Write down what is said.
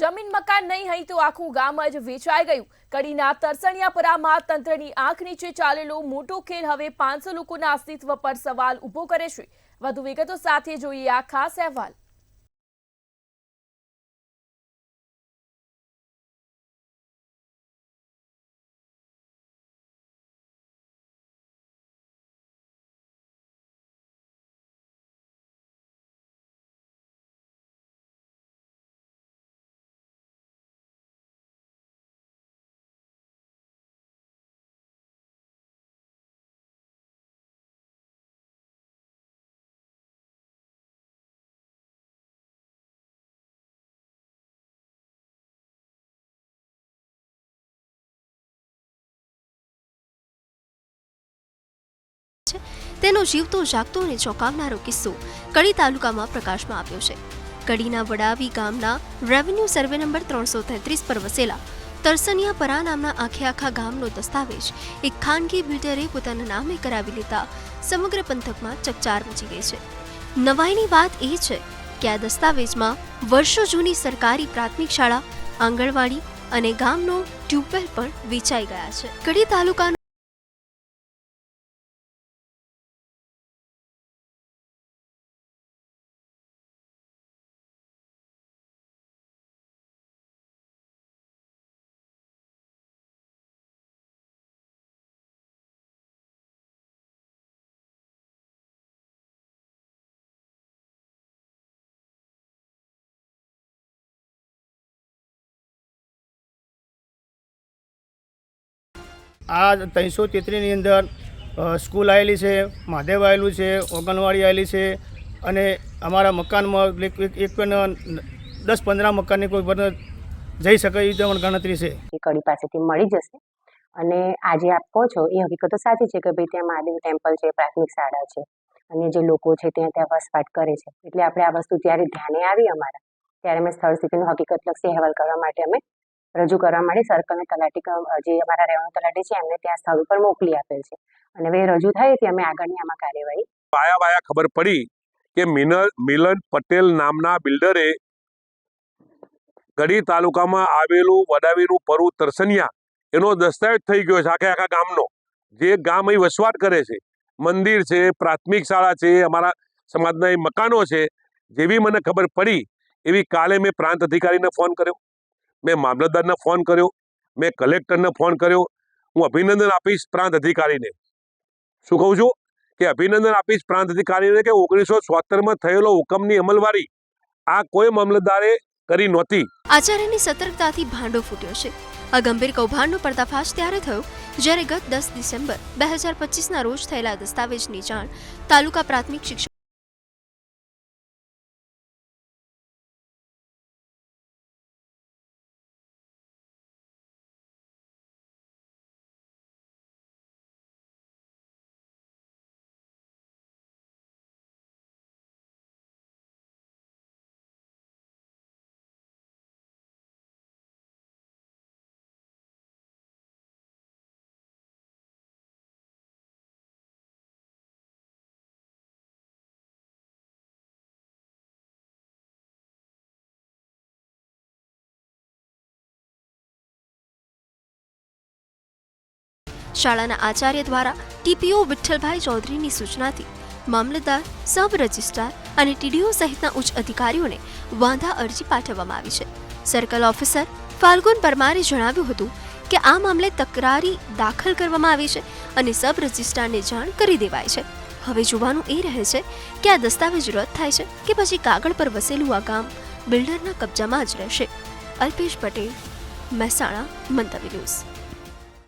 જમીન મકાન નહીં હોય તો આખું ગામ જ વેચાઈ ગયું। કડીના તરસણિયાપરામાં તંત્રની આંખ નીચે ચાલેલો મોટો ખેલ હવે 500 લોકોના અસ્તિત્વ પર સવાલ ઊભો કરે છે। વધુ વિગતો સાથે જોઈએ આ ખાસ અહેવાલ। તેનો જીવતો જાગતો અને ચોંકાવનારો કિસ્સો કડી તાલુકામાં પ્રકાશમાં આવ્યો છે। કડીના વડાવી ગામના રેવન્યુ સર્વે નંબર 333 પર વસેલા તરસણિયાપરા નામના આખા ગામનો દસ્તાવેજ એક ખાનગી બિલ્ડરે પોતાના નામે કરાવી લેતા સમગ્ર પંથકમાં ચકચાર મચી ગઈ છે। નવાઈની વાત એ છે કે આ દસ્તાવેજમાં વર્ષો જૂની સરકારી પ્રાથમિક શાળા, આંગણવાડી અને ગામનો ટ્યુબવેલ પણ વેચાઈ ગયા છે। કડી તાલુકાનો આ 333ની અંદર સ્કૂલ આવેલી છે, મહાદેવ આવેલું છે, ઓગણવાડી આવેલી છે અને અમારા મકાનમાં એક 10-15 મકાનની કોઈ પણ જઈ શકે એવી પણ ગણતરી છે। એ કડી પાસેથી મળી જશે અને આજે આપ કહો છો એ હકીકતો સાચી છે કે ભાઈ ત્યાં મહાદેવ ટેમ્પલ છે, પ્રાથમિક શાળા છે અને જે લોકો છે ત્યાં વસવાટ કરે છે। એટલે આપણે આ વસ્તુ જ્યારે ધ્યાને આવી અમારા ત્યારે અમે સ્થળ સ્થિતિનો હકીકતલક્ષી અહેવાલ કરવા માટે અમે રજૂ કરવા માટે સર્કલને તલાટી જે અમારા રેવન્યુ તલાટી છે એમને ત્યાં સ્થળ ઉપર મોકલી આપેલ છે અને હવે રજૂ થાય છે અમે આગળની આમાં કાર્યવાહી પાયા ખબર પડી કે મિલન પટેલ નામના બિલ્ડરે કડી તાલુકામાં આવેલું વડાવીનું પરુ તરસણિયા એનો દસ્તાવેજ થઈ ગયો છે આખા ગામનો। જે ગામ અહીં વસવાટ કરે છે, મંદિર છે, પ્રાથમિક શાળા છે, અમારા સમાજના મકાનો છે। જેવી મને ખબર પડી એવી કાલે મેં પ્રાંત અધિકારીને ફોન કર્યો, મેં મામલતદારને ફોન કર્યો, મેં કલેક્ટરને ફોન કર્યો। હું અભિનંદન આપીશ પ્રાંત અધિકારીને। શું કહું છું કે અભિનંદન આપીશ પ્રાંત અધિકારીને કે 1976માં થયેલો હુકમની અમલવારી આ કોઈ મામલતદારે કરી નહોતી। આચાર્યની સતર્કતાથી ભાંડો ફૂટ્યો છે। આ ગંભીર કૌભાંડનો પર્દાફાશ ત્યારે થયો જ્યારે ગત 10 ડિસેમ્બર 2025ના રોજ થયેલા દસ્તાવેજની જાણ તાલુકા પ્રાથમિક શિક્ષણ શાળાના આચાર્ય દ્વારા ટીપીઓ વિઠ્ઠલભાઈ ચૌધરીની સૂચનાથી મામલતદાર, સબ રજિસ્ટ્રાર અને ટીડીઓ સહિતના ઉચ્ચ અધિકારીઓને વાંધા અરજી પાઠવવામાં આવી છે। સર્કલ ઓફિસર ફાલ્ગુન પરમારે જણાવ્યું હતું કે આ મામલે તકરારી દાખલ કરવામાં આવી છે અને સબ રજિસ્ટ્રારને જાણ કરી દેવાઈ છે। હવે જોવાનું એ રહે છે કે આ દસ્તાવેજ રદ થાય છે કે પછી કાગળ પર વસેલું આ ગામ બિલ્ડરના કબજામાં જ રહેશે। અલ્પેશ પટેલ, મહેસાણા, મંતવ્ય ન્યૂઝ।